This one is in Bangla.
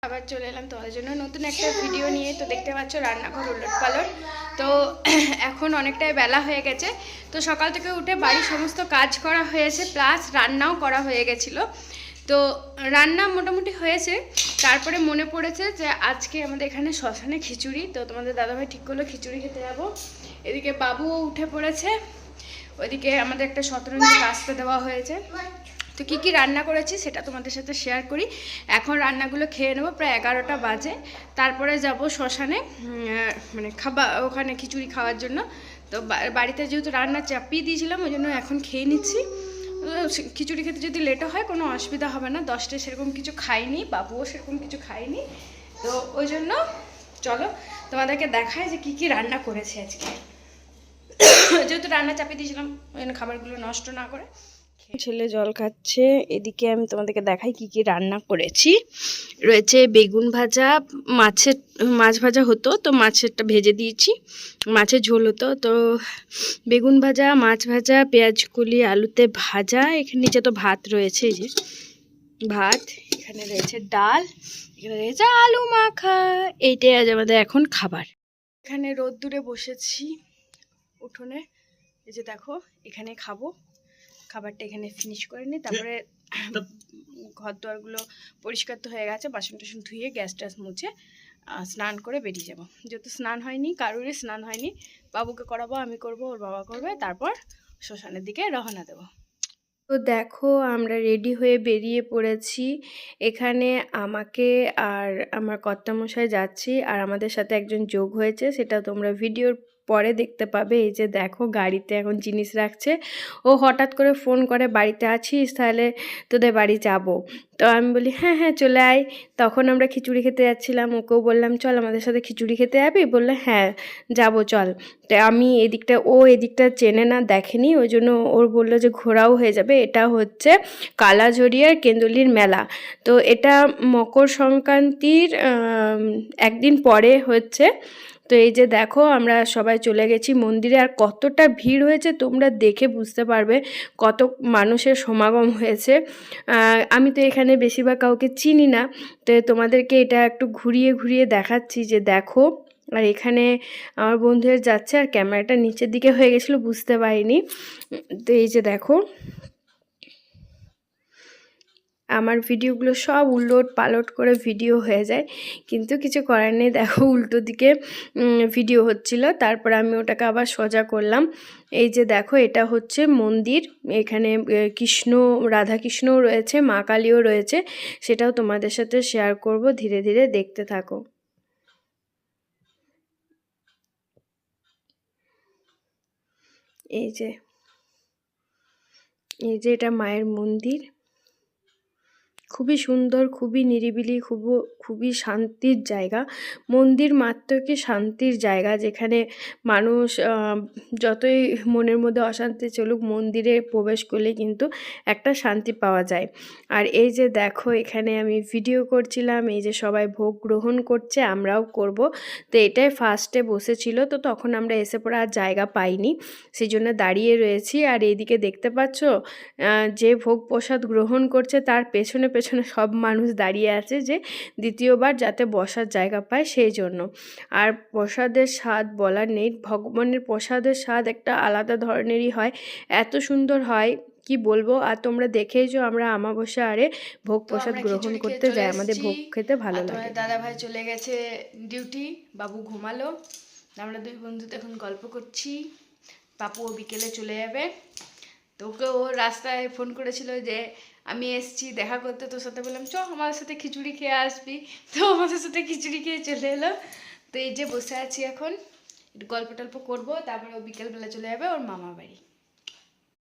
আবার চলে এলাম তোমাদের জন্য নতুন একটা ভিডিও নিয়ে। তো দেখতে পাচ্ছ রান্নাঘর উলটপালট। তো এখন অনেকটাই বেলা হয়ে গেছে। তো সকাল থেকে উঠে বাড়ির সমস্ত কাজ করা হয়েছে, প্লাস রান্নাও করা হয়ে গেছিলো। তো রান্না মোটামুটি হয়েছে। তারপরে মনে পড়েছে যে আজকে আমাদের এখানে শ্মশানে খিচুড়ি। তো তোমাদের দাদাভাই ঠিক করলো খিচুড়ি খেতে যাবো। এদিকে বাবুও উঠে পড়েছে। ওইদিকে আমাদের একটা শতরঞ্জি আসতে দেওয়া হয়েছে। তো কী কী রান্না করেছি সেটা তোমাদের সাথে শেয়ার করি। এখন রান্নাগুলো খেয়ে নেবো, প্রায় 11টা বাজে। তারপরে যাব শ্মশানে, মানে ওখানে খিচুড়ি খাওয়ার জন্য। তো বাড়িতে যেহেতু রান্না চাপিয়ে দিয়েছিলাম, ওই জন্য এখন খেয়ে নিচ্ছি। খিচুড়ি খেতে যদি লেটও হয় কোনো অসুবিধা হবে না। 10টায় সেরকম কিছু খাইনি, বাবুও সেরকম কিছু খাইনি। তো ওই জন্য চলো তোমাদেরকে দেখায় যে কী কী রান্না করেছি আজকে। যেহেতু রান্না চাপিয়ে দিয়েছিলাম, ওই জন্য খাবারগুলো নষ্ট না করে। ছেলে জল খাচ্ছে। এদিকে আমি তোমাদেরকে দেখাই কি কি রান্না করেছি। রয়েছে বেগুন ভাজা, মাছ ভাজা হতো, তো মাছেরটা ভেজে দিয়েছি, মাছের ঝোল হতো। তো বেগুন ভাজা, মাছ ভাজা, পেঁয়াজ কলি আলুতে ভাজা। এখানে নিচে তো ভাত রয়েছে, এই যে ভাত। এখানে রয়েছে ডাল, এখানে রয়েছে আলু মাখা। এইটাই আজ আমাদের এখন খাবার। এখানে রোদ্দুরে বসেছি উঠোনে। এই যে দেখো, এখানে খাবো। খাবারটা এখানে ফিনিশ করে নিই, তারপরে ঘর দোয়ারগুলো পরিষ্কার তো হয়ে গেছে, বাসন টাসন ধুয়ে গ্যাস ট্যাস মুছে স্নান করে বেরিয়ে যাব। যেহেতু স্নান হয়নি, কারোরই স্নান হয়নি, বাবুকে করাবো, আমি করব, ওর বাবা করবে, তারপর শ্মশানের দিকে রওনা দেব। তো দেখো আমরা রেডি হয়ে বেরিয়ে পড়েছি। এখানে আমাকে আর আমার কর্তামশাই যাচ্ছি, আর আমাদের সাথে একজন যোগ হয়েছে, সেটা তোমরা ভিডিওর পরে দেখতে পাবে। এই যে দেখো গাড়িতে এখন জিনিস রাখছে। ও হঠাৎ করে ফোন করে, বাড়িতে আছিস, তাহলে তোদের বাড়ি যাব। তো আমি বলি হ্যাঁ হ্যাঁ চলে আয়। তখন আমরা খিচুড়ি খেতে যাচ্ছিলাম, ওকেও বললাম চল আমাদের সাথে খিচুড়ি খেতে যাবি, বললে হ্যাঁ যাবো চল। তো আমি ও এদিকটা চেনে না, দেখেনি, ওই জন্য ওর বললো যে ঘোরাও হয়ে যাবে। এটা হচ্ছে কালাঝরিয়ার কেন্দুলির মেলা। তো এটা মকর সংক্রান্তির একদিন পরে হচ্ছে। তো এই যে দেখো আমরা সবাই চলে গেছি মন্দিরে, আর কতটা ভিড় হয়েছে তোমরা দেখে বুঝতে পারবে কত মানুষের সমাগম হয়েছে। আমি তো এখানে বেশিরভাগ কাউকে চিনি না, তো তোমাদেরকে এটা একটু ঘুরিয়ে ঘুরিয়ে দেখাচ্ছি যে দেখো। আর এখানে আমার বন্ধুদের যাচ্ছে, আর ক্যামেরাটা নিচের দিকে হয়ে গেছিলো, বুঝতে পারিনি। তো এই যে দেখো আমার ভিডিওগুলো সব উলট পালট করে ভিডিও হয়ে যায়, কিন্তু কিছু করার নেই। দেখো উল্টো দিকে ভিডিও হচ্ছিল, তারপর আমি ওটাকে আবার সোজা করলাম। এই যে দেখো এটা হচ্ছে মন্দির। এখানে রাধা কৃষ্ণও রয়েছে, মা কালীও রয়েছে, সেটাও তোমাদের সাথে শেয়ার করব, ধীরে ধীরে দেখতে থাকো। এই যে এটা মায়ের মন্দির, খুবই সুন্দর, খুবই নিরিবিলি, খুবই শান্তির জায়গা। মন্দির মাত্র কি শান্তির জায়গা, যেখানে মানুষ যতই মনের মধ্যে অশান্তি চলুক, মন্দিরে প্রবেশ করলে কিন্তু একটা শান্তি পাওয়া যায়। আর এই যে দেখো এখানে আমি ভিডিও করছিলাম, এই যে সবাই ভোগ গ্রহণ করছে, আমরাও করব। তো এটাই ফার্স্টে বসেছিল, তো তখন আমরা এসে পড়ে আর জায়গা পাইনি, সেই জন্য দাঁড়িয়ে রয়েছি। আর এইদিকে দেখতে পাচ্ছ যে ভোগ প্রসাদ গ্রহণ করছে তার পেছনে পেছনে সব মানুষ দাঁড়িয়ে আছে, যে দ্বিতীয়বার যাতে বসার জায়গা পায় সেই জন্য। আর প্রসাদের স্বাদ বলার নেই, ভগবানের প্রসাদের স্বাদ একটা আলাদা ধরনেরই হয়, এত সুন্দর হয় কি বলবো। আর তোমরা দেখেইছো আমরা অমাবস্যা আরে ভোগ প্রসাদ গ্রহণ করতে যাই, আমাদের ভোগ খেতে ভালো লাগে। দাদা ভাই চলে গেছে ডিউটি, বাবু ঘুমালো, আমরা দুই বন্ধুতে এখন গল্প করছি। পাপুও বিকেলে চলে যাবে। তো ওকে ও রাস্তায় ফোন করেছিল যে আমি এসছি দেখা করতে তোর সাথে, বললাম চ আমাদের সাথে খিচুড়ি খেয়ে আসবি। তো আমাদের সাথে খিচুড়ি খেয়ে চলে এলো। তো এই যে বসে আছি এখন, একটু গল্প টল্প করবো, তারপরে ও বিকেলবেলা চলে যাবে ওর মামা বাড়ি।